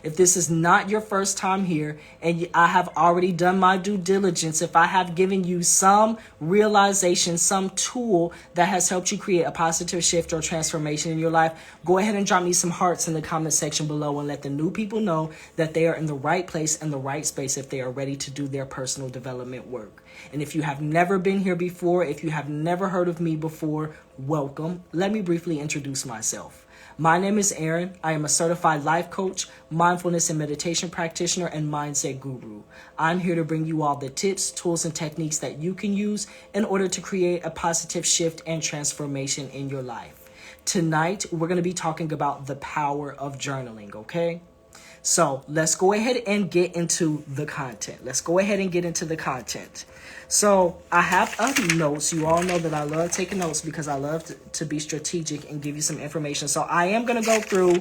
If this is not your first time here and I have already done my due diligence, if I have given you some realization, some tool that has helped you create a positive shift or transformation in your life, go ahead and drop me some hearts in the comment section below and let the new people know that they are in the right place and the right space if they are ready to do their personal development work. And if you have never been here before, if you have never heard of me before, welcome. Let me briefly introduce myself. My name is Aaron. I am a certified life coach, mindfulness and meditation practitioner, and mindset guru. I'm here to bring you all the tips, tools, and techniques that you can use in order to create a positive shift and transformation in your life. Tonight, we're going to be talking about the power of journaling, okay? So let's go ahead and get into the content. So I have notes. You all know that I love taking notes because I love to be strategic and give you some information. So I am going to go through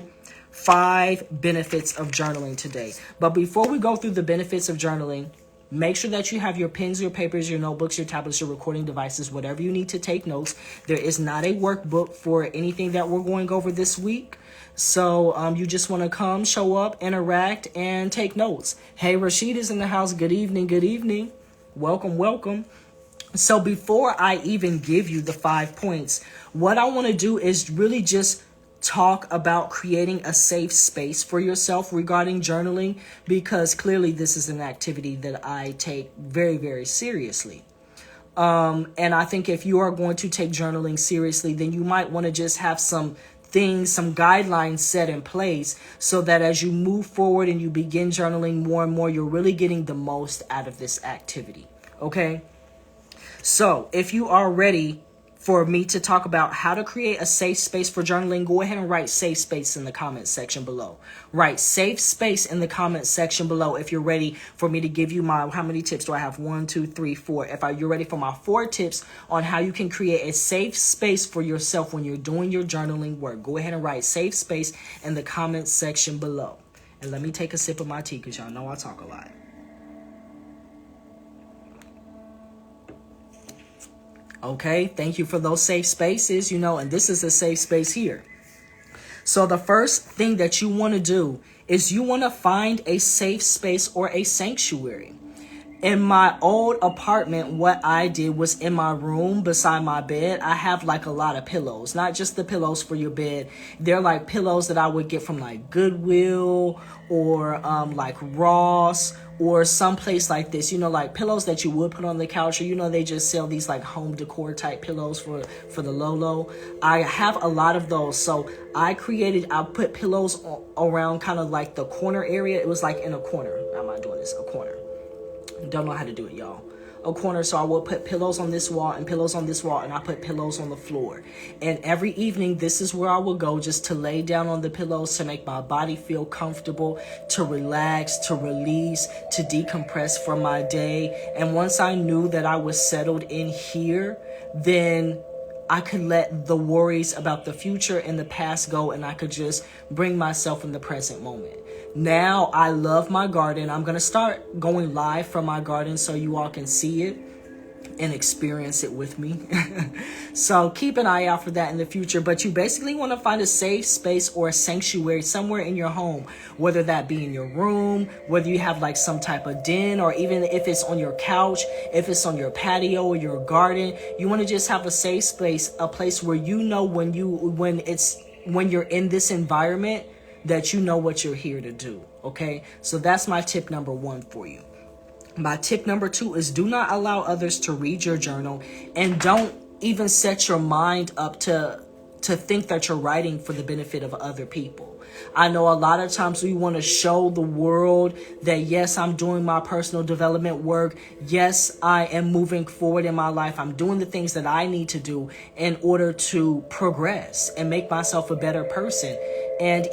5 benefits of journaling today. But before we go through the benefits of journaling, make sure that you have your pens, your papers, your notebooks, your tablets, your recording devices, whatever you need to take notes. There is not a workbook for anything that we're going over this week. So you just want to come, show up, interact, and take notes. Hey, Rashid is in the house. Good evening. Good evening. Welcome. So before I even give you the 5 points, what I want to do is really just talk about creating a safe space for yourself regarding journaling, because clearly this is an activity that I take very, very seriously. And I think if you are going to take journaling seriously, then you might want to just have some guidelines set in place so that as you move forward and you begin journaling more and more, you're really getting the most out of this activity. Okay. So if you are ready for me to talk about how to create a safe space for journaling, go ahead and write safe space in the comment section below. Write safe space in the comment section below if you're ready for me to give you my, how many tips do I have? 1, 2, 3, 4. You're ready for my 4 tips on how you can create a safe space for yourself when you're doing your journaling work. Go ahead and write safe space in the comment section below. And let me take a sip of my tea because y'all know I talk a lot. Okay, thank you for those safe spaces, and this is a safe space here. So the first thing that you want to do is you want to find a safe space or a sanctuary. In my old apartment, what I did was in my room beside my bed, I have like a lot of pillows, not just the pillows for your bed. They're like pillows that I would get from like Goodwill or like Ross or someplace like this, like pillows that you would put on the couch, or, they just sell these like home decor type pillows for the low. I have a lot of those. So I put pillows around kind of like the corner area. It was like in a corner. How am I doing this? A corner. Don't know how to do it, y'all. A corner. So I will put pillows on this wall and pillows on this wall, and I put pillows on the floor. And every evening, this is where I will go just to lay down on the pillows to make my body feel comfortable, to relax, to release, to decompress from my day. And once I knew that I was settled in here, then I could let the worries about the future and the past go, and I could just bring myself in the present moment. Now I love my garden. I'm going to start going live from my garden so you all can see it and experience it with me. So keep an eye out for that in the future. But you basically want to find a safe space or a sanctuary somewhere in your home, whether that be in your room, whether you have like some type of den, or even if it's on your couch, if it's on your patio or your garden. You want to just have a safe space, a place where when you're in this environment that you know what you're here to do. Okay, so that's my tip number 1 for you. My tip number 2 is do not allow others to read your journal, and don't even set your mind up to think that you're writing for the benefit of other people. I know a lot of times we want to show the world that, yes, I'm doing my personal development work. Yes, I am moving forward in my life. I'm doing the things that I need to do in order to progress and make myself a better person. And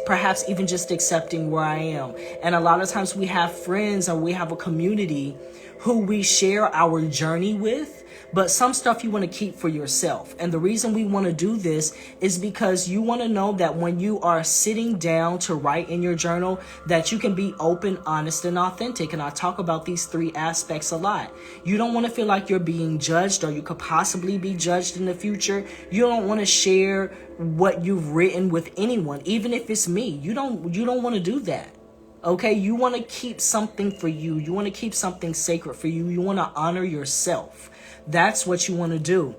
perhaps even just accepting where I am. And a lot of times we have friends or we have a community who we share our journey with, but some stuff you want to keep for yourself. And the reason we want to do this is because you want to know that when you are sitting down to write in your journal, that you can be open, honest, and authentic. And I talk about these three aspects a lot. You don't want to feel like you're being judged, or you could possibly be judged in the future. You don't want to share what you've written with anyone, even if it's me. You don't want to do that. Okay, you want to keep something for you. You want to keep something sacred for you. You want to honor yourself. That's what you want to do,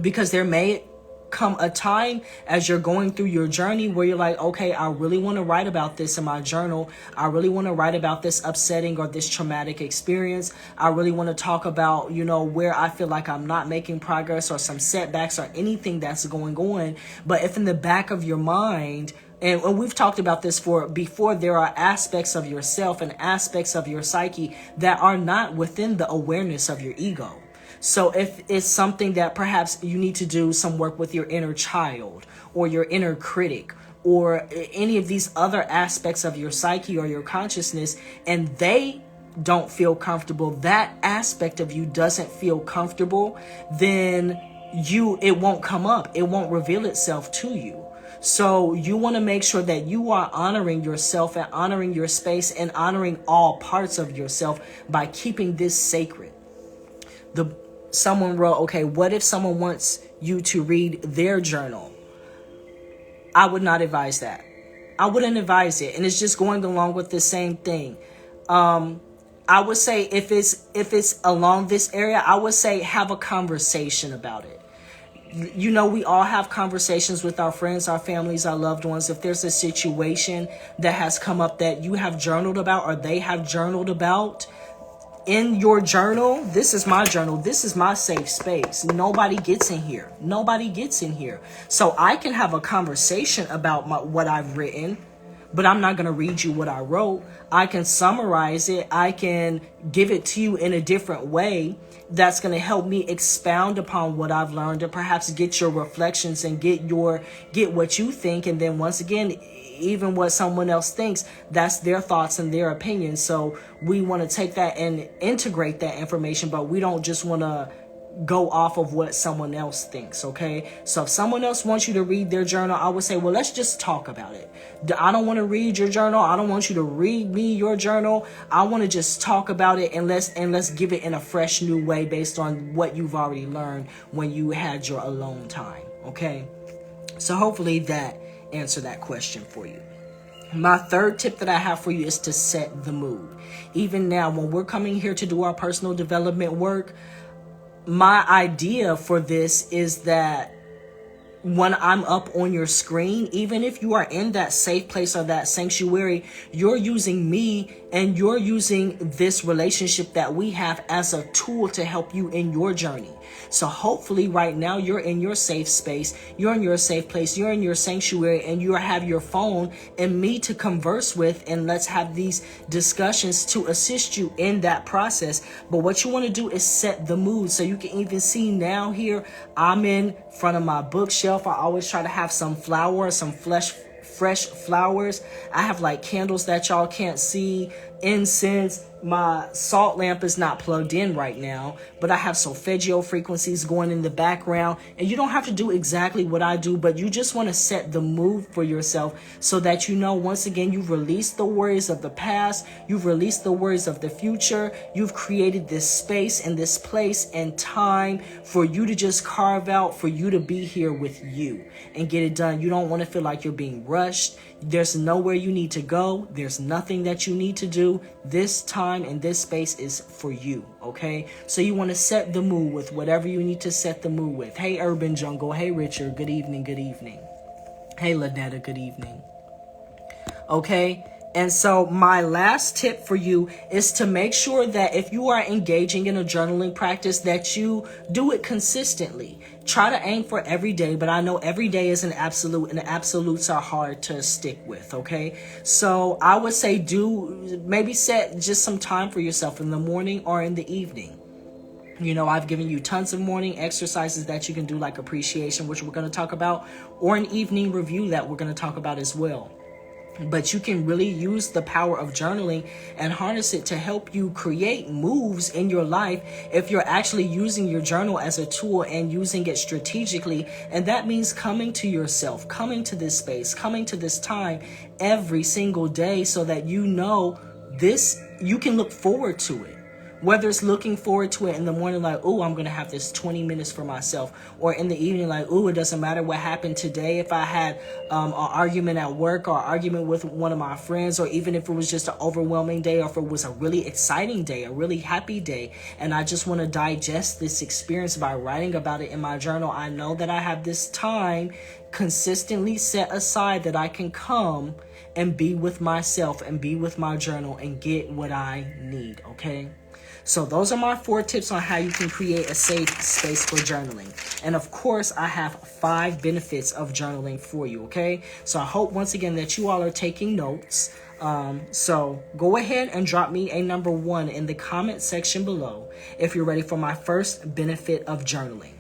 because there may come a time as you're going through your journey where you're like, okay, I really want to write about this in my journal. I really want to write about this upsetting or this traumatic experience. I really want to talk about, where I feel like I'm not making progress, or some setbacks, or anything that's going on. But if in the back of your mind, and we've talked about this before, there are aspects of yourself and aspects of your psyche that are not within the awareness of your ego. So if it's something that perhaps you need to do some work with your inner child or your inner critic, or any of these other aspects of your psyche or your consciousness, and they don't feel comfortable, that aspect of you doesn't feel comfortable, then it won't come up. It won't reveal itself to you. So you want to make sure that you are honoring yourself and honoring your space and honoring all parts of yourself by keeping this sacred. Someone wrote, okay, what if someone wants you to read their journal? I would not advise that. I wouldn't advise it. And it's just going along with the same thing. I would say if it's along this area, I would say have a conversation about it. We all have conversations with our friends, our families, our loved ones. If there's a situation that has come up that you have journaled about, or they have journaled about in your journal, this is my journal. This is my safe space. Nobody gets in here. Nobody gets in here. So I can have a conversation about what I've written, but I'm not going to read you what I wrote. I can summarize it. I can give it to you in a different way that's going to help me expound upon what I've learned, and perhaps get your reflections and get what you think. And then once again, even what someone else thinks, that's their thoughts and their opinions. So we want to take that and integrate that information, but we don't just want to go off of what someone else thinks. Okay, so if someone else wants you to read their journal, I would say, well, let's just talk about it. I don't want to read your journal. I don't want you to read me your journal. I want to just talk about it, and let's give it in a fresh new way based on what you've already learned when you had your alone time. Okay, so hopefully that answered that question for you. My third tip that I have for you is to set the mood. Even now, when we're coming here to do our personal development work, my idea for this is that when I'm up on your screen, even if you are in that safe place or that sanctuary, you're using me and you're using this relationship that we have as a tool to help you in your journey. So hopefully right now you're in your safe space, you're in your safe place, you're in your sanctuary, and you have your phone and me to converse with, and let's have these discussions to assist you in that process. But what you want to do is set the mood. So you can even see now here, I'm in front of my bookshelf. I always try to have some flowers, some fresh flowers. I have like candles that y'all can't see, incense. My salt lamp is not plugged in right now, but I have solfeggio frequencies going in the background. And you don't have to do exactly what I do, but you just want to set the mood for yourself so that once again, you've released the worries of the past. You've released the worries of the future. You've created this space and this place and time for you to just carve out, for you to be here with you and get it done. You don't want to feel like you're being rushed. There's nowhere you need to go. There's nothing that you need to do. This time and this space is for you, okay? So you want to set the mood with whatever you need to set the mood with. Hey, Urban Jungle. Hey, Richard. Good evening. Good evening. Hey, Lynetta. Good evening. Okay? And so my last tip for you is to make sure that if you are engaging in a journaling practice, that you do it consistently. Try to aim for every day, but I know every day is an absolute, and absolutes are hard to stick with, okay? So I would say maybe set just some time for yourself in the morning or in the evening. I've given you tons of morning exercises that you can do, like appreciation, which we're going to talk about, or an evening review that we're going to talk about as well. But you can really use the power of journaling and harness it to help you create moves in your life if you're actually using your journal as a tool and using it strategically. And that means coming to yourself, coming to this space, coming to this time every single day so that you know this, you can look forward to it. Whether it's looking forward to it in the morning, like, oh, I'm going to have this 20 minutes for myself. Or in the evening, like, oh, it doesn't matter what happened today. If I had an argument at work or an argument with one of my friends, or even if it was just an overwhelming day, or if it was a really exciting day, a really happy day, and I just want to digest this experience by writing about it in my journal, I know that I have this time consistently set aside that I can come and be with myself and be with my journal and get what I need, okay? So those are my 4 tips on how you can create a safe space for journaling. And of course, I have 5 benefits of journaling for you, okay? So I hope once again that you all are taking notes. So go ahead and drop me a number 1 in the comment section below if you're ready for my first benefit of journaling.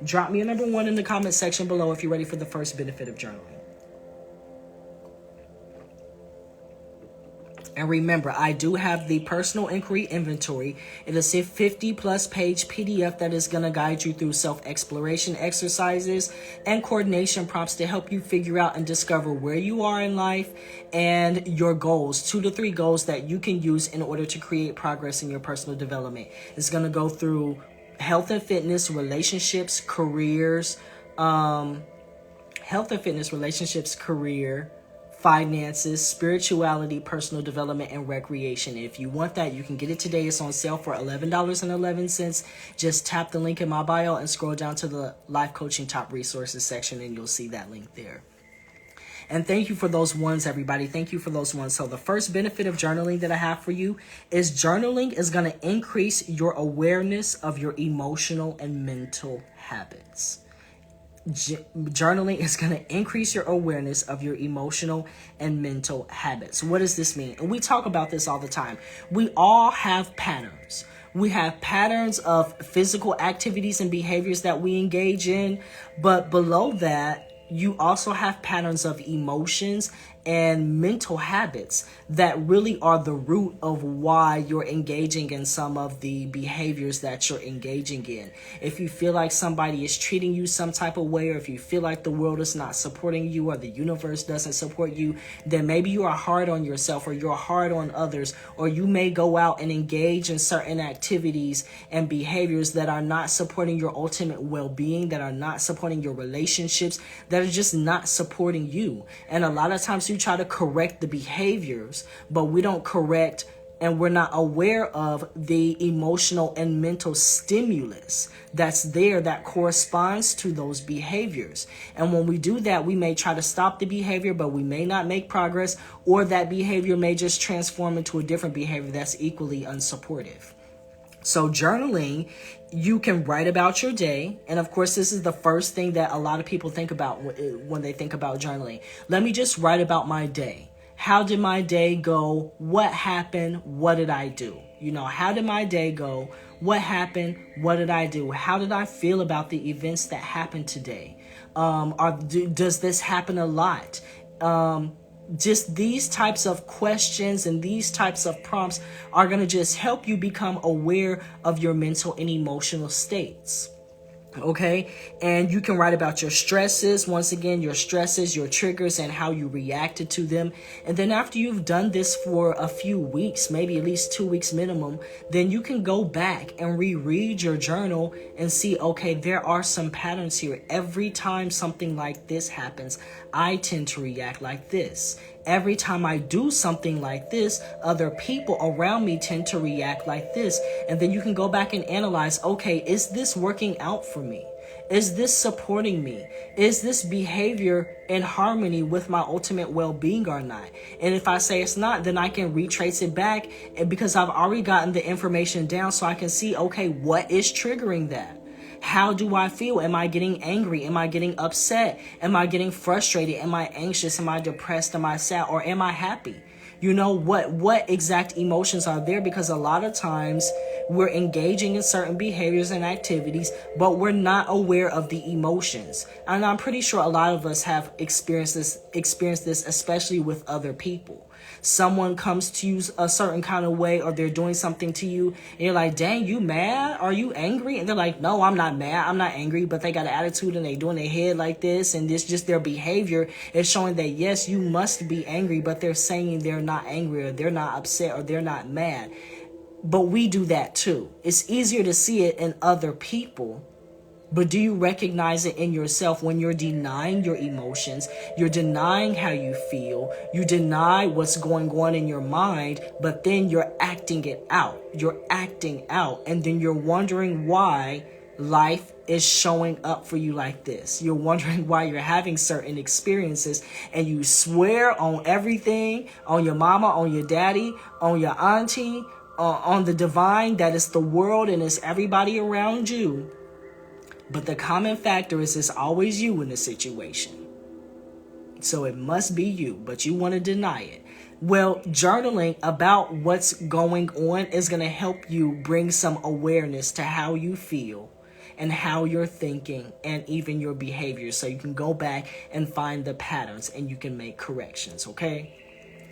Drop me a number 1 in the comment section below if you're ready for the first benefit of journaling. And remember, I do have the personal inquiry inventory. It is a 50+ page PDF that is going to guide you through self-exploration exercises and coordination prompts to help you figure out and discover where you are in life and your goals, 2 to 3 goals that you can use in order to create progress in your personal development. It's going to go through health and fitness, relationships, careers, finances, spirituality, personal development, and recreation. If you want that, you can get it today. It's on sale for $11.11. Just tap the link in my bio and scroll down to the life coaching top resources section and you'll see that link there. And thank you for those ones, everybody. Thank you for those ones. So the first benefit of journaling that I have for you is journaling is going to increase your awareness of your emotional and mental habits. Journaling is going to increase your awareness of your emotional and mental habits. What does this mean? And we talk about this all the time. We all have patterns. We have patterns of physical activities and behaviors that we engage in. But below that, you also have patterns of emotions and mental habits that really are the root of why you're engaging in some of the behaviors that you're engaging in. If you feel like somebody is treating you some type of way, or if you feel like the world is not supporting you or the universe doesn't support you, then maybe you are hard on yourself or you're hard on others, or you may go out and engage in certain activities and behaviors that are not supporting your ultimate well-being, that are not supporting your relationships, that are just not supporting you. And a lot of times you try to correct the behaviors, but we don't correct and we're not aware of the emotional and mental stimulus that's there that corresponds to those behaviors. And when we do that, we may try to stop the behavior, but we may not make progress, or that behavior may just transform into a different behavior that's equally unsupportive. So journaling, you can write about your day. And of course, this is the first thing that a lot of people think about when they think about journaling. Let me just write about my day. How did my day go? What happened? What did I do? How did my day go? What happened? What did I do? How did I feel about the events that happened today? Does this happen a lot? Just these types of questions and these types of prompts are going to just help you become aware of your mental and emotional states. Okay. And you can write about your stresses. Once again, your stresses, your triggers, and how you reacted to them. And then after you've done this for a few weeks, maybe at least 2 weeks minimum, then you can go back and reread your journal and see, okay, there are some patterns here. Every time something like this happens, I tend to react like this. Every time I do something like this, other people around me tend to react like this. And then you can go back and analyze, okay, is this working out for me? Is this supporting me? Is this behavior in harmony with my ultimate well-being or not? And if I say it's not, then I can retrace it back, and because I've already gotten the information down, so I can see, okay, what is triggering that? How do I feel? Am I getting angry? Am I getting upset? Am I getting frustrated? Am I anxious? Am I depressed? Am I sad? Or am I happy? What exact emotions are there? Because a lot of times We're engaging in certain behaviors and activities, but we're not aware of the emotions. And I'm pretty sure a lot of us have experienced this, especially with other people. Someone comes to you a certain kind of way, or they're doing something to you, and you're like, dang, you mad? Are you angry? And they're like, no, I'm not mad. I'm not angry. But they got an attitude and they doing their head like this. And this just their behavior is showing that, yes, you must be angry, but they're saying they're not angry, or they're not upset, or they're not mad. But we do that too. It's easier to see it in other people. But do you recognize it in yourself when you're denying your emotions? You're denying how you feel. You deny what's going on in your mind, but then you're acting it out. You're acting out. And then you're wondering why life is showing up for you like this. You're wondering why you're having certain experiences, and you swear on everything, on your mama, on your daddy, on your auntie, on the divine, that is the world and it's everybody around you. But the common factor is it's always you in the situation. So it must be you, but you want to deny it. Well, journaling about what's going on is going to help you bring some awareness to how you feel and how you're thinking and even your behavior. So you can go back and find the patterns and you can make corrections, okay?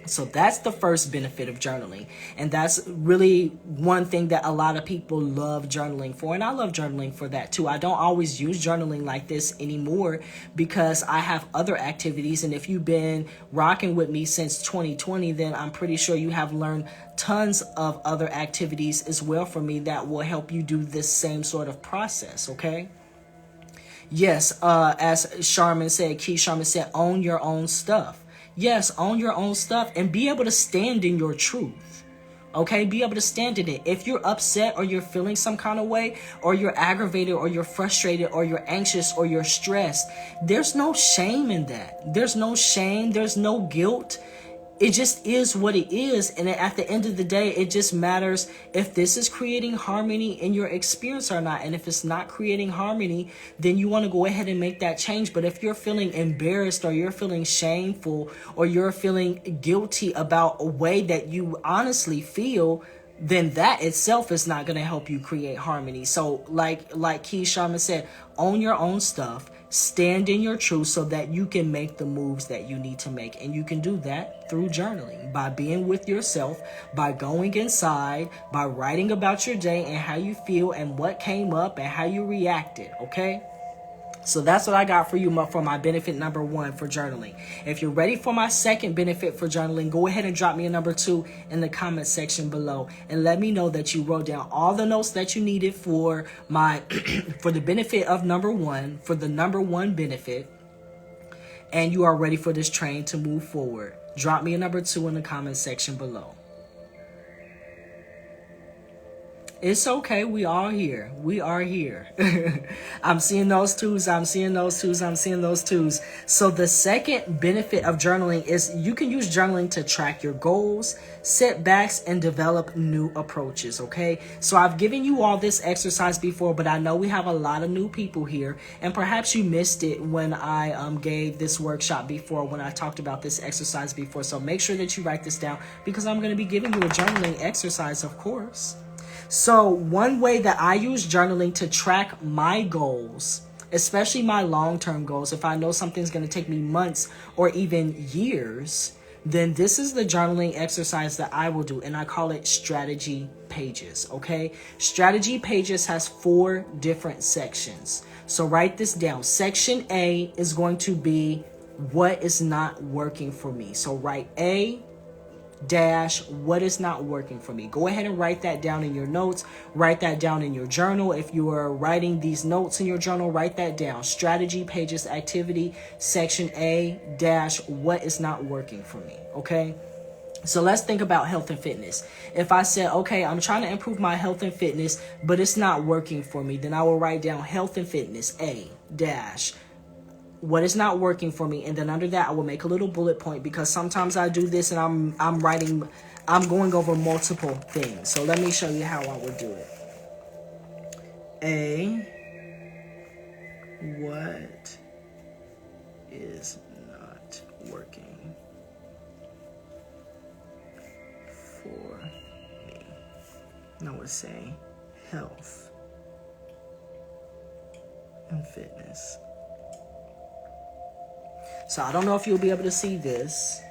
So that's the first benefit of journaling. And that's really one thing that a lot of people love journaling for. And I love journaling for that too. I don't always use journaling like this anymore because I have other activities. And if you've been rocking with me since 2020, then I'm pretty sure you have learned tons of other activities as well from me that will help you do this same sort of process, okay? Yes, as Keith Sharman said, own your own stuff. Yes, own your own stuff and be able to stand in your truth. Okay, be able to stand in it. If you're upset or you're feeling some kind of way, or you're aggravated or you're frustrated or you're anxious or you're stressed, there's no shame in that. There's no shame. There's no guilt. It just is what it is. And at the end of the day, it just matters if this is creating harmony in your experience or not. And if it's not creating harmony, then you want to go ahead and make that change. But if you're feeling embarrassed or you're feeling shameful or you're feeling guilty about a way that you honestly feel, then that itself is not going to help you create harmony. So like Keith Sharman said, own your own stuff. Stand in your truth so that you can make the moves that you need to make. And you can do that through journaling, by being with yourself, by going inside, by writing about your day and how you feel and what came up and how you reacted, okay? So that's what I got for you for my benefit number 1 for journaling. If you're ready for my second benefit for journaling, go ahead and drop me a number 2 in the comment section below and let me know that you wrote down all the notes that you needed for my for the benefit of number 1, for the number 1 benefit, and you are ready for this train to move forward. Drop me a number 2 in the comment section below. It's okay. We are here. We are here. I'm seeing those twos. I'm seeing those twos. I'm seeing those twos. So the second benefit of journaling is you can use journaling to track your goals, setbacks, and develop new approaches. Okay. So I've given you all this exercise before, but I know we have a lot of new people here, and perhaps you missed it when I gave this workshop before, when I talked about this exercise before. So make sure that you write this down because I'm going to be giving you a journaling exercise, of course. So one way that I use journaling to track my goals, especially my long-term goals, if I know something's going to take me months or even years, then this is the journaling exercise that I will do. And I call it strategy pages. Okay. Strategy pages has 4 different sections. So write this down. Section A is going to be what is not working for me. So write A dash what is not working for me. Go ahead and write that down in your notes. Write that down in your journal. If you are writing these notes in your journal, write that down. Strategy pages activity section A dash what is not working for me. Okay. So let's think about health and fitness. If I said, okay, I'm trying to improve my health and fitness, but it's not working for me, then I will write down health and fitness A dash what is not working for me, and then under that I will make a little bullet point, because sometimes I do this and I'm going over multiple things. So let me show you how I would do it. A, what is not working for me? No, it's A. health and fitness. So I don't know if you'll be able to see this,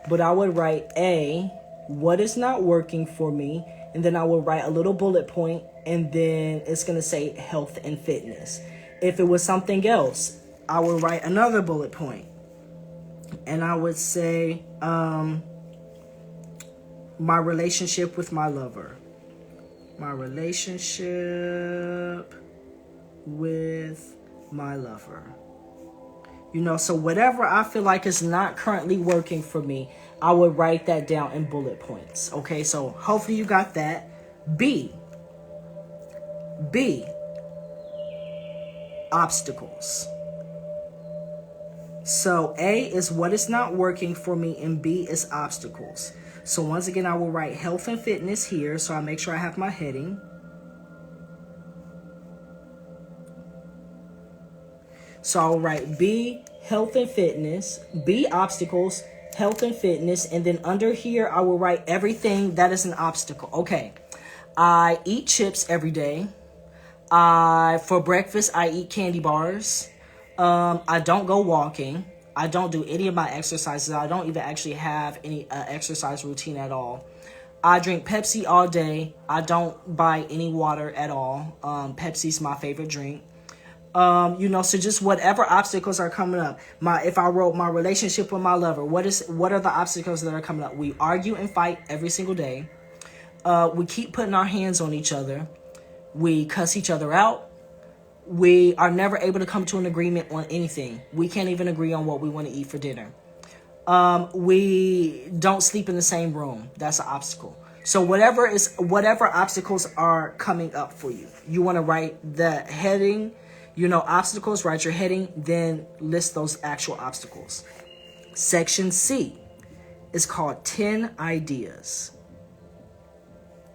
but I would write A, what is not working for me, and then I will write a little bullet point, and then it's going to say health and fitness. If it was something else, I would write another bullet point, and I would say my relationship with my lover. My relationship with my lover. You know, so whatever I feel like is not currently working for me, I would write that down in bullet points. Okay, so hopefully you got that. B, obstacles. So A is what is not working for me, and B is obstacles. So once again, I will write health and fitness here, so I make sure I have my heading. So I'll write B, health and fitness, B, obstacles, health and fitness, and then under here, I will write everything that is an obstacle. Okay, I eat chips every day. For breakfast, I eat candy bars. I don't go walking. I don't do any of my exercises. I don't even actually have any exercise routine at all. I drink Pepsi all day. I don't buy any water at all. Pepsi's my favorite drink. You know, so just whatever obstacles are coming up. If I wrote my relationship with my lover, what are the obstacles that are coming up? We argue and fight every single day. We keep putting our hands on each other. We cuss each other out. We are never able to come to an agreement on anything. We can't even agree on what we want to eat for dinner. We don't sleep in the same room. That's an obstacle. So whatever obstacles are coming up for you, you want to write the heading, you know, obstacles, write your heading, then list those actual obstacles. Section C is called 10 ideas.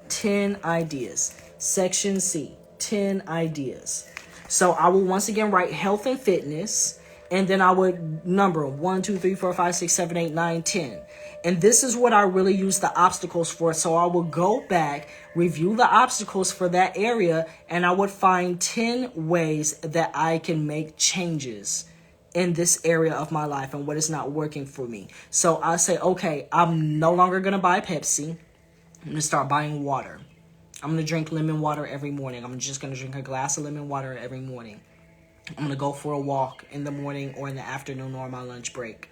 10 ideas. Section C, 10 ideas. So I will once again write health and fitness, and then I would number 1, 2, 3, 4, 5, 6, 7, 8, 9, 10. And this is what I really use the obstacles for. So I will go back, review the obstacles for that area, and I would find 10 ways that I can make changes in this area of my life and what is not working for me. So I say, okay, I'm no longer going to buy Pepsi. I'm going to start buying water. I'm going to drink lemon water every morning. I'm just going to drink a glass of lemon water every morning. I'm going to go for a walk in the morning or in the afternoon or my lunch break.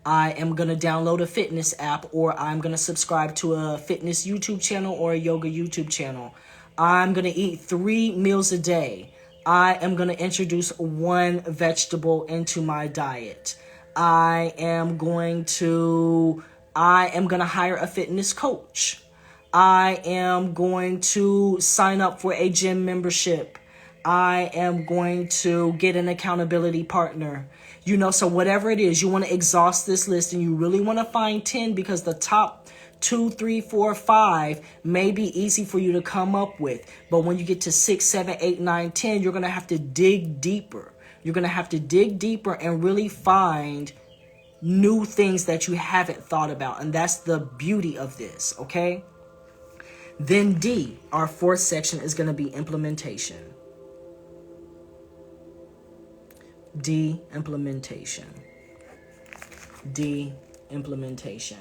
I am going to download a fitness app, or I'm going to subscribe to a fitness YouTube channel or a yoga YouTube channel. I'm going to eat 3 meals a day. I am going to introduce 1 vegetable into my diet. I am going to hire a fitness coach. I am going to sign up for a gym membership. I am going to get an accountability partner. You know, so whatever it is, you want to exhaust this list, and you really want to find 10, because the top 2, 3, 4, 5 may be easy for you to come up with. But when you get to 6, 7, 8, 9, 10, you're going to have to dig deeper. You're going to have to dig deeper and really find new things that you haven't thought about. And that's the beauty of this, okay? Then D, our 4th section, is going to be implementation. D, implementation. D, implementation.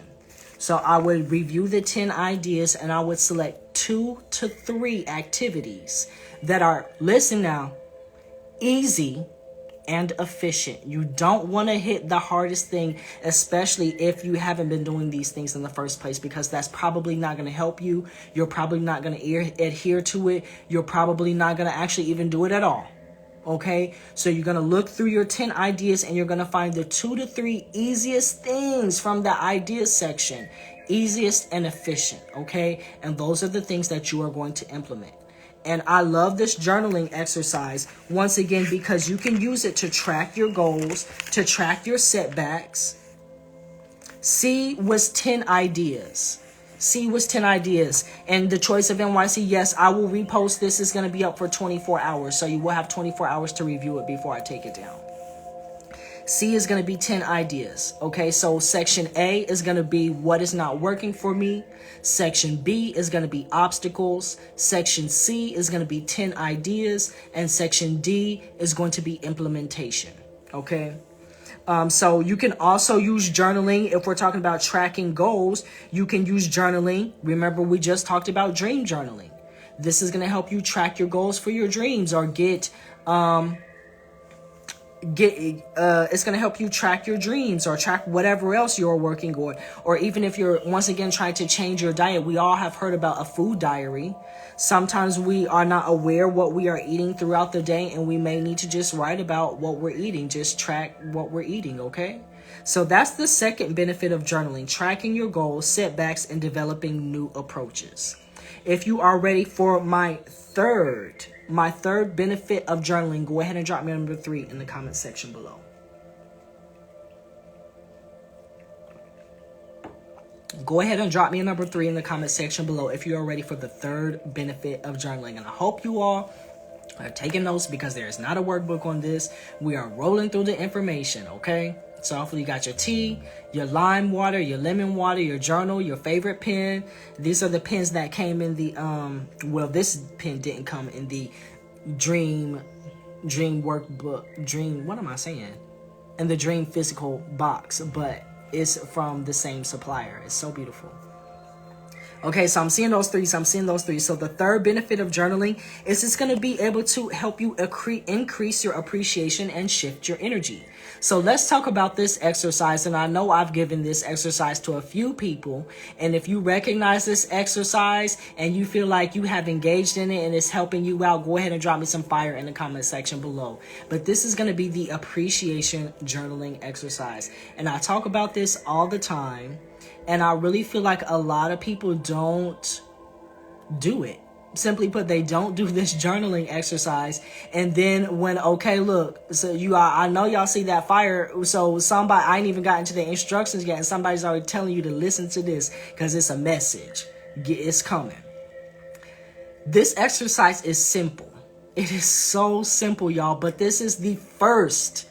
So I would review the 10 ideas, and I would select 2 to 3 activities that are, listen now, easy and efficient. You don't want to hit the hardest thing, especially if you haven't been doing these things in the first place, because that's probably not going to help you. You're probably not going to adhere to it. You're probably not going to actually even do it at all. Okay, so you're going to look through your 10 ideas, and you're going to find the 2 to 3 easiest things from the ideas section, easiest and efficient. Okay, and those are the things that you are going to implement. And I love this journaling exercise, once again, because you can use it to track your goals, to track your setbacks. C was 10 ideas. C was 10 ideas. And the choice of NYC, yes, I will repost this. It's going to be up for 24 hours. So you will have 24 hours to review it before I take it down. C is going to be 10 ideas. Okay, so section A is going to be what is not working for me. Section B is going to be obstacles. Section C is going to be 10 ideas. And section D is going to be implementation. Okay. So you can also use journaling. If we're talking about tracking goals, you can use journaling. Remember, we just talked about dream journaling. This is going to help you track your goals for your dreams, or it's going to help you track your dreams or track whatever else you're working on. Or even if you're, once again, trying to change your diet. We all have heard about a food diary. Sometimes we are not aware what we are eating throughout the day, and we may need to just write about what we're eating. Just track what we're eating, okay? So that's the second benefit of journaling: tracking your goals, setbacks, and developing new approaches. If you are ready for my third benefit of journaling, go ahead and drop me number 3 in the comment section below. Go ahead and drop me a number 3 in the comment section below if you are ready for the third benefit of journaling. And I hope you all are taking notes, because there is not a workbook on this. We are rolling through the information, okay? So hopefully you got your tea, your lime water, your lemon water, your journal, your favorite pen. These are the pens that came in the, well, this pen didn't come in the dream workbook, what am I saying? In the dream physical box, but it's from the same supplier. It's so beautiful. Okay, so I'm seeing those three. So the third benefit of journaling is it's going to be able to help you increase your appreciation and shift your energy. So let's talk about this exercise. And I know I've given this exercise to a few people. And if you recognize this exercise and you feel like you have engaged in it and it's helping you out, go ahead and drop me some fire in the comment section below. But this is going to be the appreciation journaling exercise. And I talk about this all the time. And I really feel like a lot of people don't do it. Simply put, they don't do this journaling exercise. And then when, okay, look, so I know y'all see that fire. So somebody, I ain't even gotten to the instructions yet, and somebody's already telling you to listen to this because it's a message. It's coming. This exercise is simple. It is so simple, y'all. But this is the first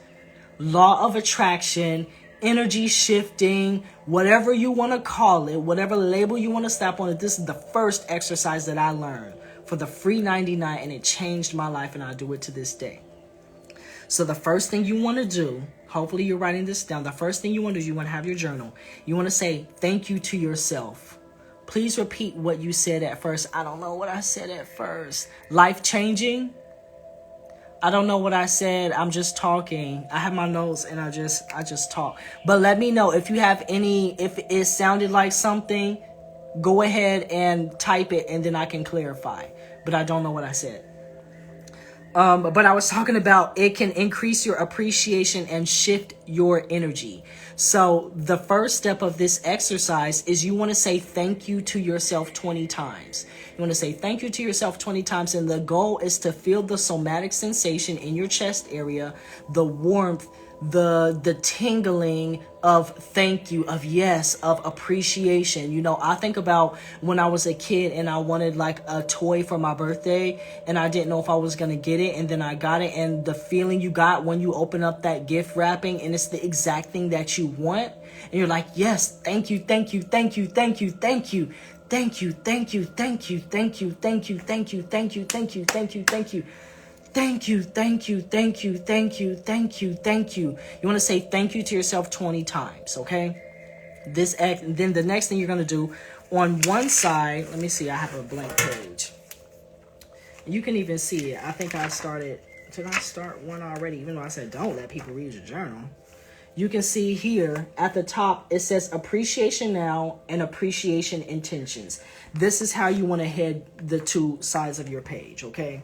law of attraction, energy shifting, whatever you want to call it, whatever label you want to slap on it. This is the first exercise that I learned for the free 99, and it changed my life, and I do it to this day. So the first thing you want to do, hopefully you're writing this down. The first thing you want to do is you want to have your journal. You want to say thank you to yourself. Please repeat what you said at first. I don't know what I said at first. Life changing. I don't know what I said. I'm just talking. I have my notes and I just talk. But let me know if you have if it sounded like something, go ahead and type it and then I can clarify. But I don't know what I said. But I was talking about it can increase your appreciation and shift your energy. So the first step of this exercise is you want to say thank you to yourself 20 times. You want to say thank you to yourself 20 times. And the goal is to feel the somatic sensation in your chest area, the warmth, the tingling of thank you, of yes, of appreciation. You know, I think about when I was a kid and I wanted like a toy for my birthday and I didn't know if I was going to get it, and then I got it, and the feeling you got when you open up that gift wrapping and it's the exact thing that you want, and you're like, yes, thank you, thank you, thank you, thank you, thank you. Thank you, thank you, thank you, thank you, thank you, thank you, thank you, thank you, thank you, thank you. Thank you, thank you, thank you, thank you, thank you, thank you. You want to say thank you to yourself 20 times, okay? Then the next thing you're going to do on one side, let me see, I have a blank page. You can even see it. I think I started, did I start one already? Even though I said don't let people read your journal. You can see here at the top, it says appreciation now and appreciation intentions. This is how you want to head the two sides of your page, okay?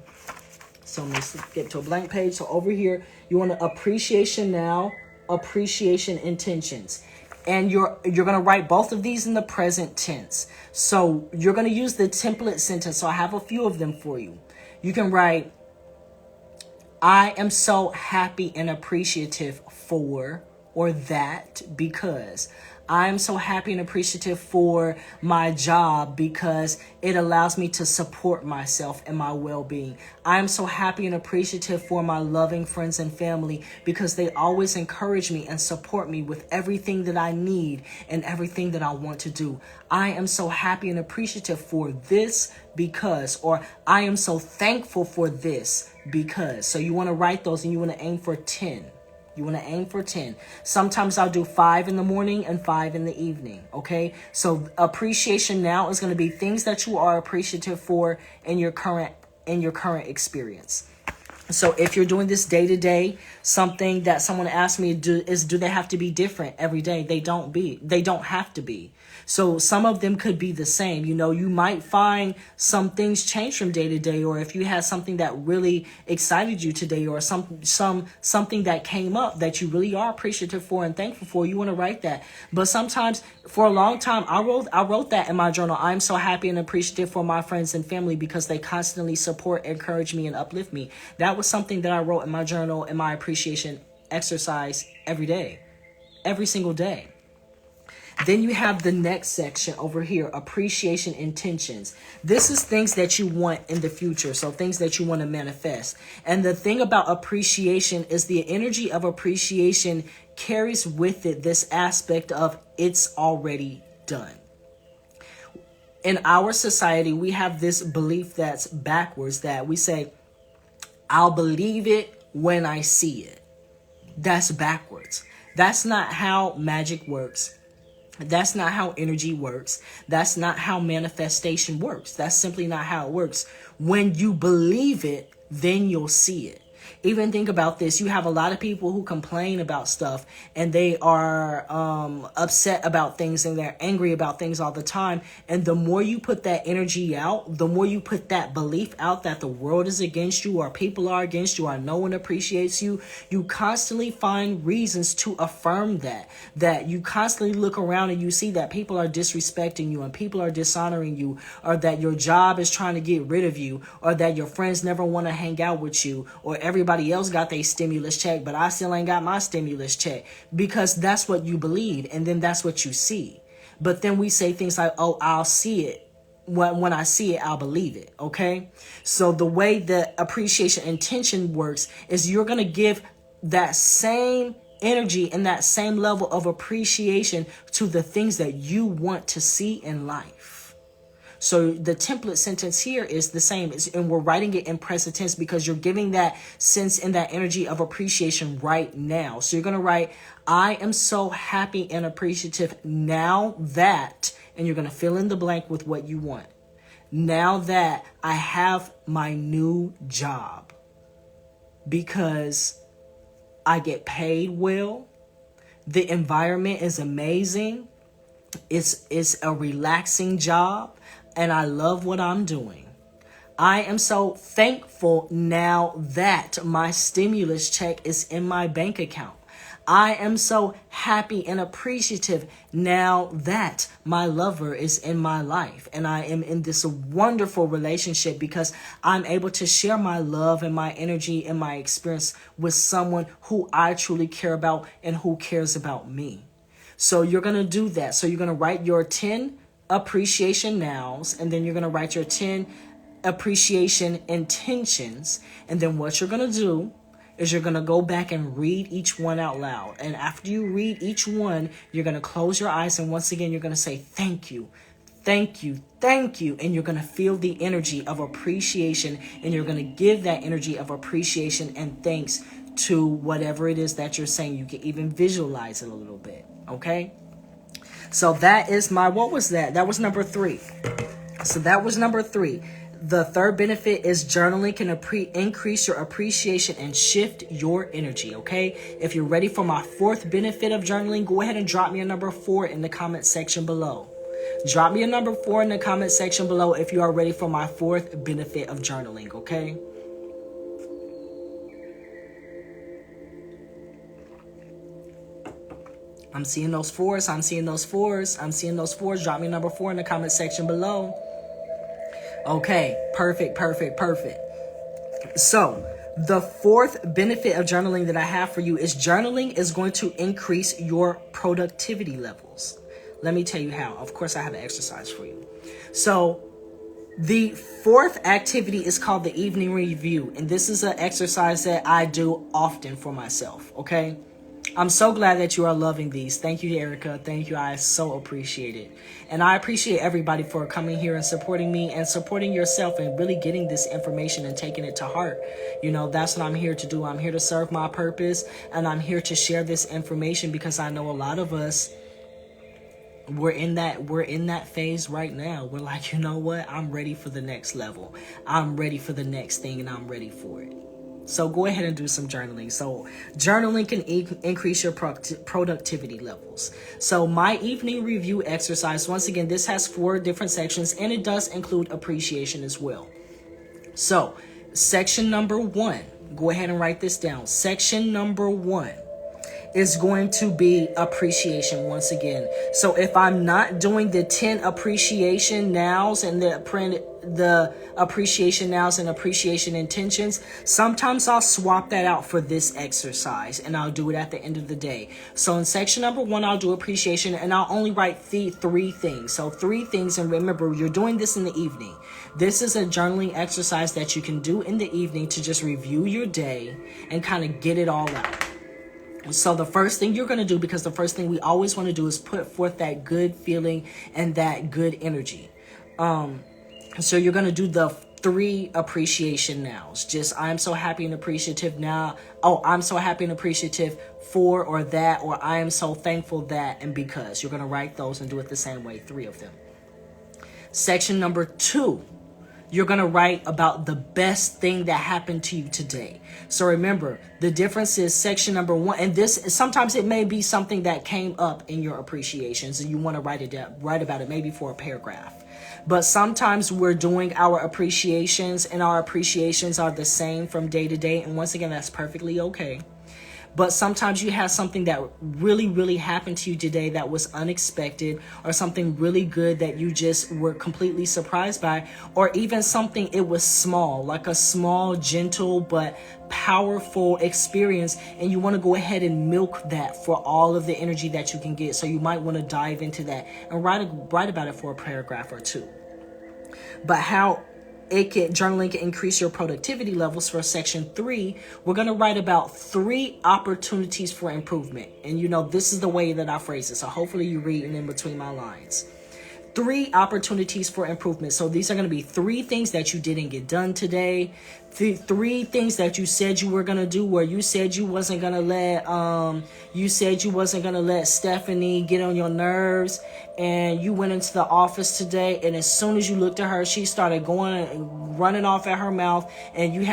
So I'm going to get to a blank page. So over here, you want to appreciation now, appreciation intentions. And you're going to write both of these in the present tense. So you're going to use the template sentence. So I have a few of them for you. You can write, I am so happy and appreciative for, or that because. I'm so happy and appreciative for my job because it allows me to support myself and my well-being. I'm so happy and appreciative for my loving friends and family because they always encourage me and support me with everything that I need and everything that I want to do. I am so happy and appreciative for this because, or I am so thankful for this because. So you want to write those and you want to aim for 10. You want to aim for 10. Sometimes I'll do 5 in the morning and 5 in the evening. Okay. So appreciation now is going to be things that you are appreciative for in your current experience. So if you're doing this day to day, something that someone asked me do they have to be different every day? They don't have to be. So some of them could be the same. You know, you might find some things change from day to day, or if you had something that really excited you today, or something that came up that you really are appreciative for and thankful for, you want to write that. But sometimes for a long time, I wrote that in my journal. I'm so happy and appreciative for my friends and family because they constantly support, encourage me, and uplift me. That was something that I wrote in my journal in my appreciation exercise every day, every single day. Then you have the next section over here, appreciation intentions. This is things that you want in the future. So things that you want to manifest. And the thing about appreciation is the energy of appreciation carries with it this aspect of it's already done. In our society, we have this belief that's backwards, that we say, I'll believe it when I see it. That's backwards. That's not how magic works. That's not how energy works. That's not how manifestation works. That's simply not how it works. When you believe it, then you'll see it. Even think about this. You have a lot of people who complain about stuff and they are upset about things and they're angry about things all the time. And the more you put that energy out, the more you put that belief out that the world is against you or people are against you or no one appreciates you, you constantly find reasons to affirm that you constantly look around and you see that people are disrespecting you and people are dishonoring you, or that your job is trying to get rid of you, or that your friends never want to hang out with you, or everybody else got their stimulus check, but I still ain't got my stimulus check, because that's what you believe. And then that's what you see. But then we say things like, oh, I'll see it. When I see it, I'll believe it. Okay. So the way the appreciation intention works is you're going to give that same energy and that same level of appreciation to the things that you want to see in life. So the template sentence here is the same, and we're writing it in present tense because you're giving that sense and that energy of appreciation right now. So you're going to write, I am so happy and appreciative now that, and you're going to fill in the blank with what you want. Now that I have my new job because I get paid well. The environment is amazing. It's a relaxing job. And I love what I'm doing. I am so thankful now that my stimulus check is in my bank account. I am so happy and appreciative now that my lover is in my life and I am in this wonderful relationship because I'm able to share my love and my energy and my experience with someone who I truly care about and who cares about me. So you're going to do that. So you're going to write your 10 appreciation nows, and then you're going to write your 10 appreciation intentions. And then what you're going to do is you're going to go back and read each one out loud. And after you read each one, you're going to close your eyes. And once again, you're going to say, thank you, thank you, thank you. And you're going to feel the energy of appreciation. And you're going to give that energy of appreciation and thanks to whatever it is that you're saying. You can even visualize it a little bit. Okay. So that is what was that? That was number 3. So that was number 3. The third benefit is journaling can increase your appreciation and shift your energy. Okay. If you're ready for my 4th benefit of journaling, go ahead and drop me a number 4 in the comment section below. Drop me a number 4 in the comment section below if you are ready for my 4th benefit of journaling. Okay. I'm seeing those 4s. I'm seeing those 4s. I'm seeing those 4s. Drop me number 4 in the comment section below. Okay. Perfect. So The fourth benefit of journaling that I have for you is journaling is going to increase your productivity levels. Let me tell you how. Of course, I have an exercise for you. So the fourth activity is called the evening review. And this is an exercise that I do often for myself. Okay. I'm so glad that you are loving these. Thank you, Erica. Thank you. I so appreciate it. And I appreciate everybody for coming here and supporting me and supporting yourself and really getting this information and taking it to heart. You know, that's what I'm here to do. I'm here to serve my purpose, and I'm here to share this information because I know a lot of us, we're in that phase right now. We're like, you know what? I'm ready for the next level. I'm ready for the next thing, and I'm ready for it. So go ahead and do some journaling. So journaling can increase your productivity levels. So my evening review exercise, once again, this has 4 different sections, and it does include appreciation as well. So section number 1, go ahead and write this down. Section number 1 is going to be appreciation once again. So if I'm not doing the 10 appreciation nows and the appreciation nows and appreciation intentions, sometimes I'll swap that out for this exercise and I'll do it at the end of the day. So in section number 1, I'll do appreciation and I'll only write the 3 things. So 3 things, and remember, you're doing this in the evening. This is a journaling exercise that you can do in the evening to just review your day and kind of get it all out. So the first thing you're going to do, because the first thing we always want to do is put forth that good feeling and that good energy. So you're going to do the 3 appreciation nows. Just, I'm so happy and appreciative now. Oh, I'm so happy and appreciative for or that, or I am so thankful that, and because. You're going to write those and do it the same way, 3 of them. Section number 2. You're going to write about the best thing that happened to you today. So remember, the difference is section number 1, and this, sometimes it may be something that came up in your appreciations and you want to write it down, write about it maybe for a paragraph. But sometimes we're doing our appreciations and our appreciations are the same from day to day. And once again, that's perfectly okay. But sometimes you have something that really, really happened to you today that was unexpected, or something really good that you just were completely surprised by, or even something, it was small, like a small, gentle, but powerful experience. And you want to go ahead and milk that for all of the energy that you can get. So you might want to dive into that and write about it for a paragraph or 2. But how journaling can increase your productivity levels for section 3, we're going to write about 3 opportunities for improvement. And you know, this is the way that I phrase it. So hopefully you're reading in between my lines. 3 opportunities for improvement. So these are going to be 3 things that you didn't get done today. 3 things that you said you were going to do, where you said you wasn't going to let Stephanie get on your nerves, and you went into the office today, and as soon as you looked at her, she started running off at her mouth, and you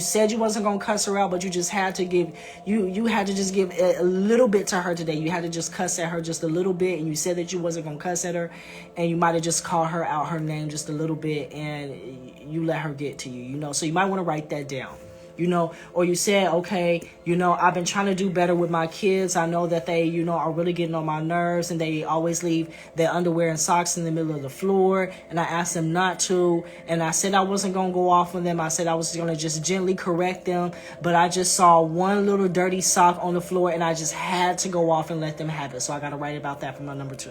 said you wasn't going to cuss her out, but you just had to give a little bit to her today. You had to just cuss at her just a little bit, and you said that you wasn't going to cuss at her, and you might have just called her out her name just a little bit, and you let her get to you, you know. So you might want to write that down, you know. Or you said, okay, you know, I've been trying to do better with my kids. I know that they, you know, are really getting on my nerves, and they always leave their underwear and socks in the middle of the floor, and I asked them not to, and I said I wasn't going to go off on them. I said I was going to just gently correct them, but I just saw one little dirty sock on the floor, and I just had to go off and let them have it. So I got to write about that for my number 2.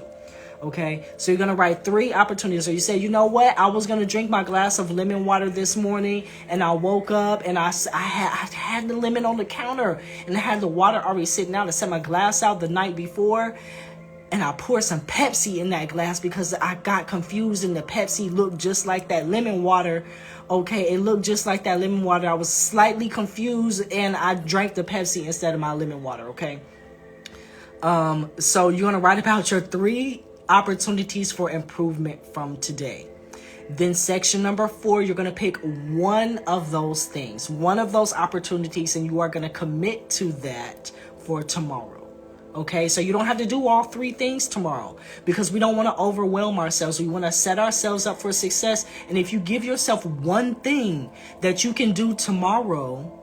Okay, so you're going to write 3 opportunities. So you say, you know what? I was going to drink my glass of lemon water this morning, and I woke up and I had the lemon on the counter, and I had the water already sitting out. I set my glass out the night before, and I poured some Pepsi in that glass because I got confused, and the Pepsi looked just like that lemon water. Okay, it looked just like that lemon water. I was slightly confused, and I drank the Pepsi instead of my lemon water. Okay, so you're going to write about your 3 opportunities for improvement from today. Then section number 4, you're going to pick one of those things, one of those opportunities, and you are going to commit to that for tomorrow. Okay, so you don't have to do all 3 things tomorrow, because we don't want to overwhelm ourselves. We want to set ourselves up for success. And if you give yourself one thing that you can do tomorrow,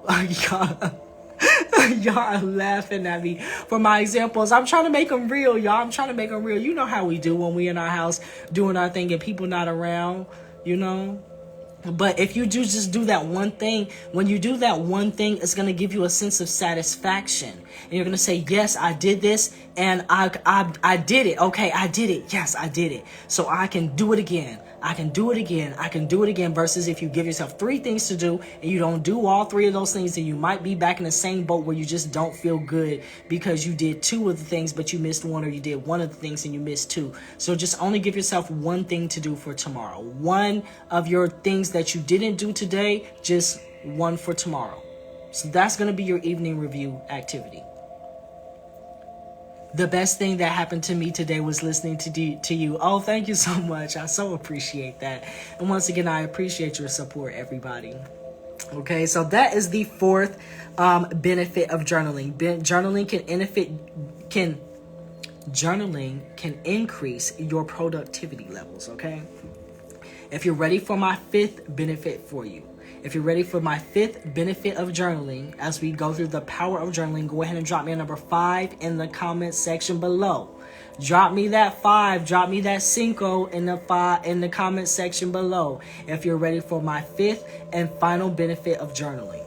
y'all are laughing at me for my examples. I'm trying to make them real, y'all. I'm trying to make them real. You know how we do when we in our house doing our thing and people not around, you know. But if you do just do that one thing, when you do that one thing, it's going to give you a sense of satisfaction. And you're going to say, yes, I did this, and I did it. Okay, I did it. Yes, I did it. So I can do it again. I can do it again. I can do it again. Versus if you give yourself 3 things to do and you don't do all 3 of those things, then you might be back in the same boat where you just don't feel good because you did 2 of the things, but you missed 1, or you did 1 of the things and you missed 2. So just only give yourself 1 thing to do for tomorrow. 1 of your things that you didn't do today, just 1 for tomorrow. So that's going to be your evening review activity. The best thing that happened to me today was listening to you. Oh, thank you so much. I so appreciate that. And once again, I appreciate your support, everybody. Okay, so that is the 4th benefit of journaling. Journaling can increase your productivity levels, okay? If you're ready for my 5th benefit for you, if you're ready for my 5th benefit of journaling, as we go through the power of journaling, go ahead and drop me a number 5 in the comment section below. Drop me that 5, drop me that 5 in the comment section below if you're ready for my 5th and final benefit of journaling.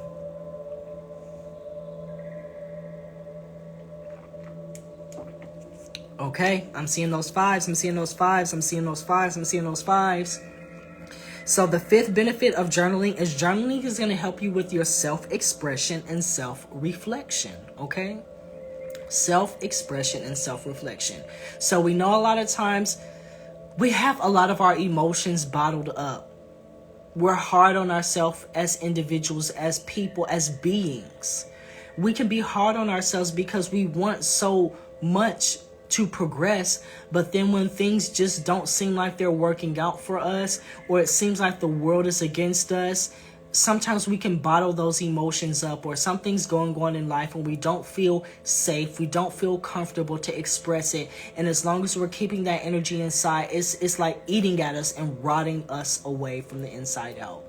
Okay, I'm seeing those 5s, I'm seeing those 5s, I'm seeing those 5s, I'm seeing those 5s. So the 5th benefit of journaling is going to help you with your self-expression and self-reflection, okay? Self-expression and self-reflection. So we know a lot of times we have a lot of our emotions bottled up. We're hard on ourselves as individuals, as people, as beings. We can be hard on ourselves because we want so much to progress, but then when things just don't seem like they're working out for us, or it seems like the world is against us, sometimes we can bottle those emotions up, or something's going on in life and we don't feel safe, we don't feel comfortable to express it. And as long as we're keeping that energy inside, it's like eating at us and rotting us away from the inside out.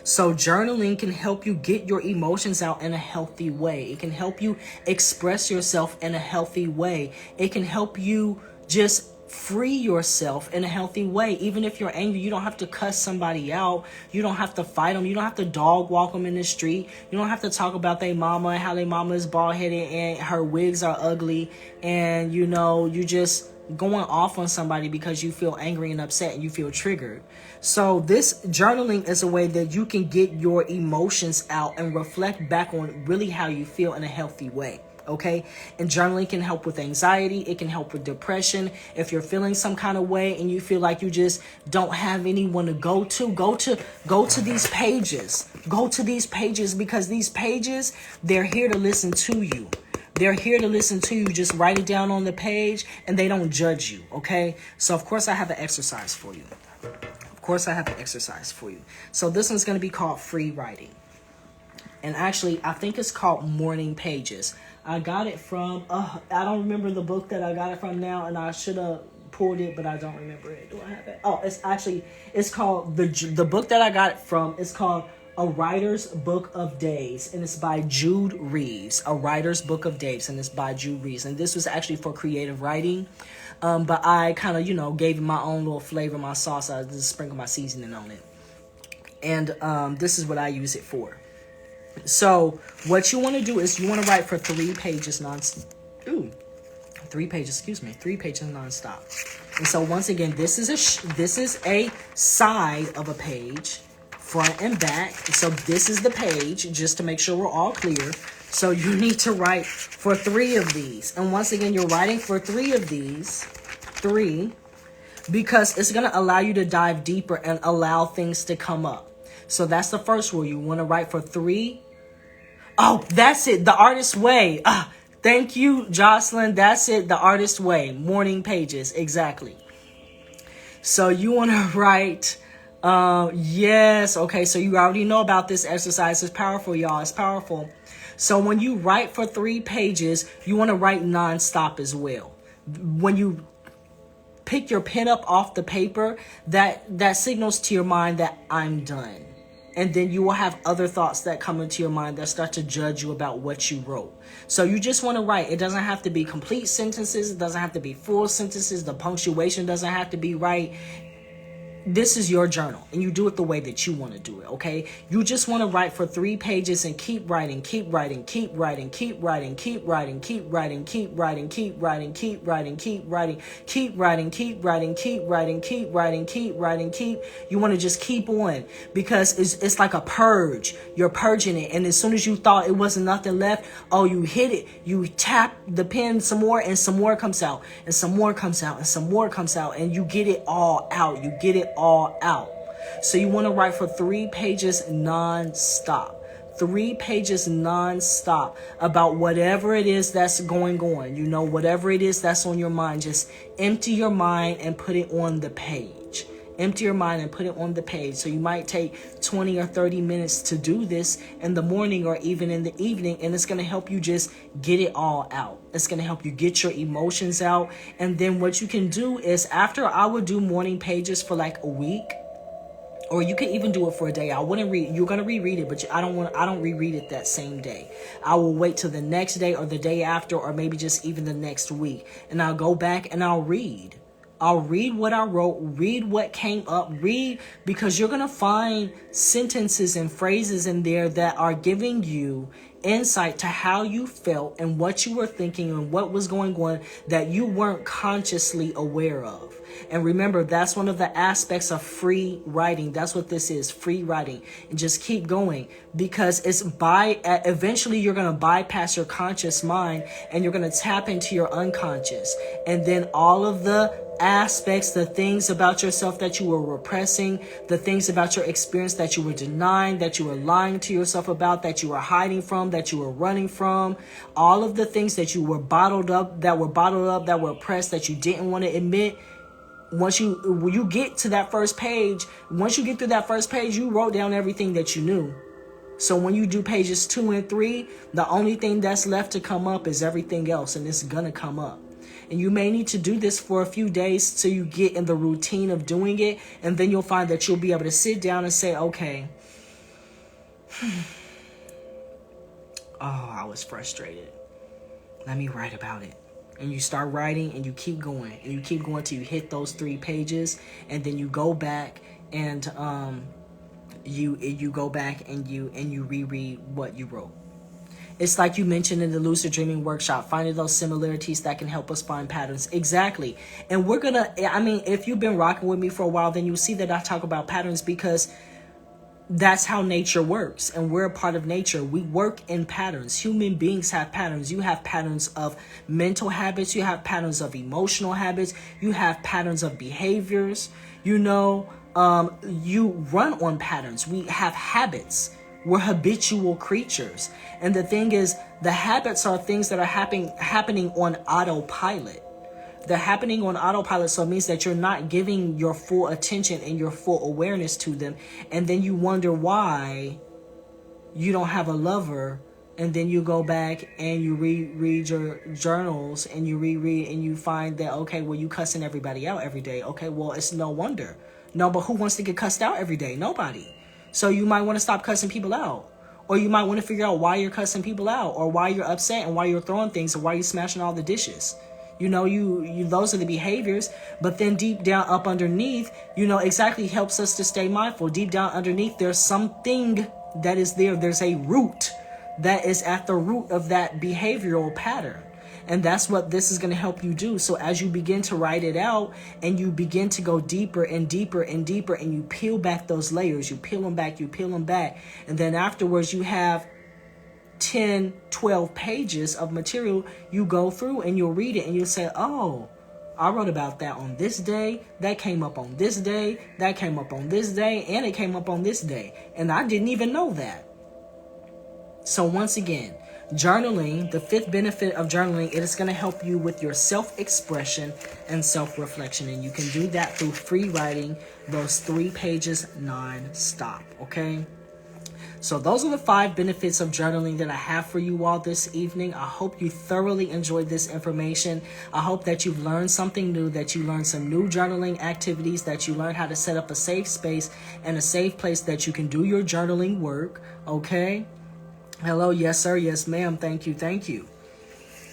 So journaling can help you get your emotions out in a healthy way. It can help you express yourself in a healthy way. It can help you just free yourself in a healthy way. Even if you're angry, you don't have to cuss somebody out. You don't have to fight them. You don't have to dog walk them in the street. You don't have to talk about their mama and how their mama is bald headed and her wigs are ugly. And you just going off on somebody because you feel angry and upset and you feel triggered. So this journaling is a way that you can get your emotions out and reflect back on really how you feel in a healthy way. Okay, and journaling can help with anxiety. It can help with depression. If you're feeling some kind of way and you feel like you just don't have anyone to go to these pages. Go to these pages, because these pages, they're here to listen to you. They're here to listen to you. Just write it down on the page and they don't judge you. Okay, so of course I have an exercise for you. So this one's going to be called free writing. And actually, I think it's called Morning Pages. I got it from, I don't remember the book that I got it from now, and I should have pulled it, but I don't remember it. Do I have it? Oh, it's called, the book that I got it from is called A Writer's Book of Days, and it's by Jude Reeves. A Writer's Book of Days, and it's by Jude Reeves. And this was actually for creative writing, but I kind of, gave it my own little flavor, my sauce. I just sprinkled my seasoning on it. And this is what I use it for. So what you want to do is you want to write for 3 pages nonstop. 3 pages nonstop. And so once again, this is a side of a page, front and back. So this is the page, just to make sure we're all clear. So you need to write for 3 of these. And once again, you're writing for 3 of these, because it's going to allow you to dive deeper and allow things to come up. So that's the first rule. You want to write for 3. Oh, that's it. The Artist Way. Thank you, Jocelyn. That's it. The Artist Way. Morning Pages. Exactly. So you want to write. Yes. Okay. So you already know about this exercise. It's powerful, y'all. It's powerful. So when you write for 3 pages, you want to write nonstop as well. When you pick your pen up off the paper, that signals to your mind that I'm done. And then you will have other thoughts that come into your mind that start to judge you about what you wrote. So you just want to write. It doesn't have to be complete sentences. It doesn't have to be full sentences. The punctuation doesn't have to be right. this is your journal, and you do it the way that you want to do it. Okay, you just want to write for 3 pages and keep writing, keep writing, keep writing, keep writing, keep writing, keep writing, keep writing, keep writing, keep writing, keep writing, keep writing, keep writing, keep writing, keep writing, keep writing, keep. You want to just keep on, because it's like a purge. You're purging it, and as soon as you thought it wasn't nothing left, oh, you hit it, you tap the pen some more, and some more comes out, and some more comes out, and some more comes out, and you get it all out. You get it all out. So you want to write for 3 pages non-stop. 3 pages non-stop about whatever it is that's going on. You know, whatever it is that's on your mind, just empty your mind and put it on the page. Empty your mind and put it on the page. So you might take 20 or 30 minutes to do this in the morning or even in the evening, and it's going to help you just get it all out. It's going to help you get your emotions out. And then what you can do is, after I would do morning pages for like a week, or you can even do it for a day. I wouldn't read. You're gonna reread it, but I don't reread it that same day. I will wait till the next day or the day after, or maybe just even the next week, and I'll go back and I'll read. I'll read what I wrote, read what came up, read, because you're going to find sentences and phrases in there that are giving you insight to how you felt and what you were thinking and what was going on that you weren't consciously aware of. And remember, that's one of the aspects of free writing. That's what this is, free writing. And just keep going, because eventually you're going to bypass your conscious mind and you're going to tap into your unconscious. And then all of the aspects, the things about yourself that you were repressing, the things about your experience that you were denying, that you were lying to yourself about, that you were hiding from, that you were running from, all of the things that you were bottled up, that were oppressed, that you didn't want to admit. Once you get to that first page, once you get through that first page, you wrote down everything that you knew. So when you do pages 2 and 3, the only thing that's left to come up is everything else, and it's gonna come up. And you may need to do this for a few days till you get in the routine of doing it. And then you'll find that you'll be able to sit down and say, okay, I was frustrated. Let me write about it. And you start writing and you keep going. And you keep going till you hit those 3 pages. And then you go back and you go back and you reread what you wrote. It's like you mentioned in the Lucid Dreaming Workshop, finding those similarities that can help us find patterns. Exactly. And if you've been rocking with me for a while, then you'll see that I talk about patterns, because that's how nature works. And we're a part of nature. We work in patterns. Human beings have patterns. You have patterns of mental habits. You have patterns of emotional habits. You have patterns of behaviors. You run on patterns. We have habits. We're habitual creatures. And the thing is, the habits are things that are happening on autopilot. They're happening on autopilot, so it means that you're not giving your full attention and your full awareness to them. And then you wonder why you don't have a lover. And then you go back and you reread your journals and you reread and you find that, okay, well, you cussing everybody out every day. Okay, well, it's no wonder. No, but who wants to get cussed out every day? Nobody. So you might want to stop cussing people out. Or you might want to figure out why you're cussing people out, or why you're upset, and why you're throwing things, or why you're smashing all the dishes. Those are the behaviors. But then deep down up underneath, exactly helps us to stay mindful. Deep down underneath, there's something that is there. There's a root that is at the root of that behavioral pattern. And that's what this is going to help you do. So as you begin to write it out and you begin to go deeper and deeper and deeper, and you peel back those layers, you peel them back. And then afterwards you have 10, 12 pages of material you go through, and you'll read it and you'll say, oh, I wrote about that on this day. That came up on this day. That came up on this day. And it came up on this day. And I didn't even know that. So once again, journaling, the 5th benefit of journaling, it is going to help you with your self-expression and self-reflection. And you can do that through free writing those 3 pages non-stop. Okay? So those are the 5 benefits of journaling that I have for you all this evening. I hope you thoroughly enjoyed this information. I hope that you've learned something new, that you learned some new journaling activities, that you learned how to set up a safe space and a safe place that you can do your journaling work. Okay? Hello, yes, sir, yes, ma'am, thank you.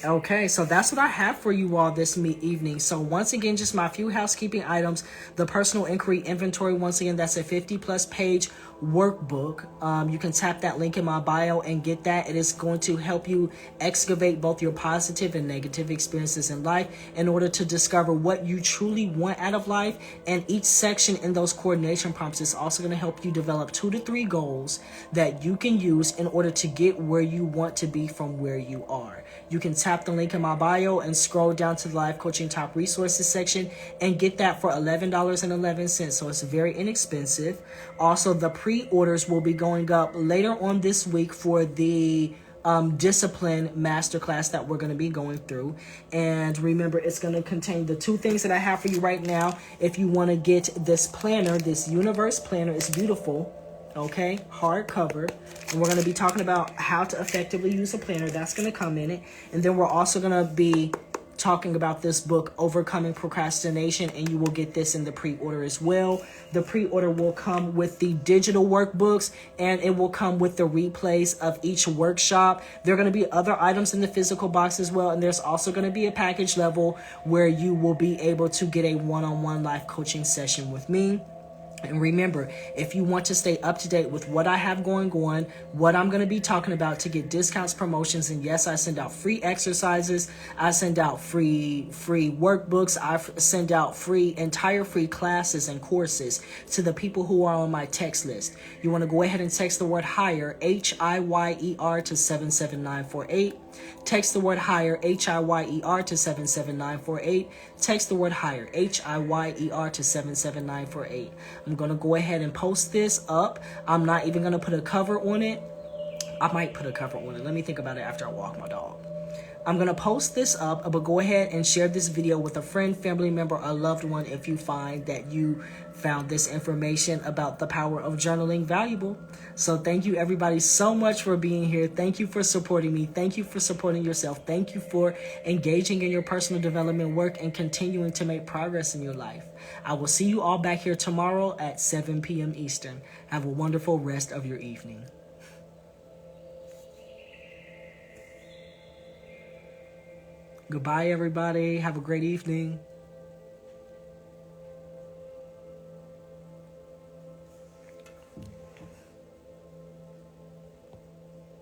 Okay, so that's what I have for you all this evening. So once again, just my few housekeeping items. The personal inquiry inventory, once again, that's a 50+ page workbook. You can tap that link in my bio and get that. It is going to help you excavate both your positive and negative experiences in life in order to discover what you truly want out of life. And each section in those coordination prompts is also going to help you develop 2 to 3 goals that you can use in order to get where you want to be from where you are. You can tap the link in my bio and scroll down to the Life Coaching Top Resources section and get that for $11.11. So it's very inexpensive. Also, the pre-orders will be going up later on this week for the discipline masterclass that we're going to be going through. And remember, it's going to contain the 2 things that I have for you right now. If you want to get this planner, this universe planner, is beautiful. Okay, hardcover, and we're going to be talking about how to effectively use a planner. That's going to come in it. And then we're also going to be talking about this book, Overcoming Procrastination, and you will get this in the pre-order as well. The pre-order will come with the digital workbooks, and it will come with the replays of each workshop. There are going to be other items in the physical box as well, and there's also going to be a package level where you will be able to get a one-on-one life coaching session with me. And remember, if you want to stay up to date with what I have going on, what I'm going to be talking about to get discounts, promotions, and yes, I send out free exercises. I send out free workbooks. I send out entire free classes and courses to the people who are on my text list. You want to go ahead and text the word HIYER, HIYER, to 77948. Text the word HIYER, HIYER, to 77948. Text the word HIYER, HIYER, to 77948. I'm going to go ahead and post this up. I'm not even going to put a cover on it. I might put a cover on it. Let me think about it after I walk my dog. I'm going to post this up, but go ahead and share this video with a friend, family member, or loved one if you find that you found this information about the power of journaling valuable. So thank you everybody so much for being here. Thank you for supporting me. Thank you for supporting yourself. Thank you for engaging in your personal development work and continuing to make progress in your life. I will see you all back here tomorrow at 7 p.m. Eastern. Have a wonderful rest of your evening. Goodbye, everybody. Have a great evening.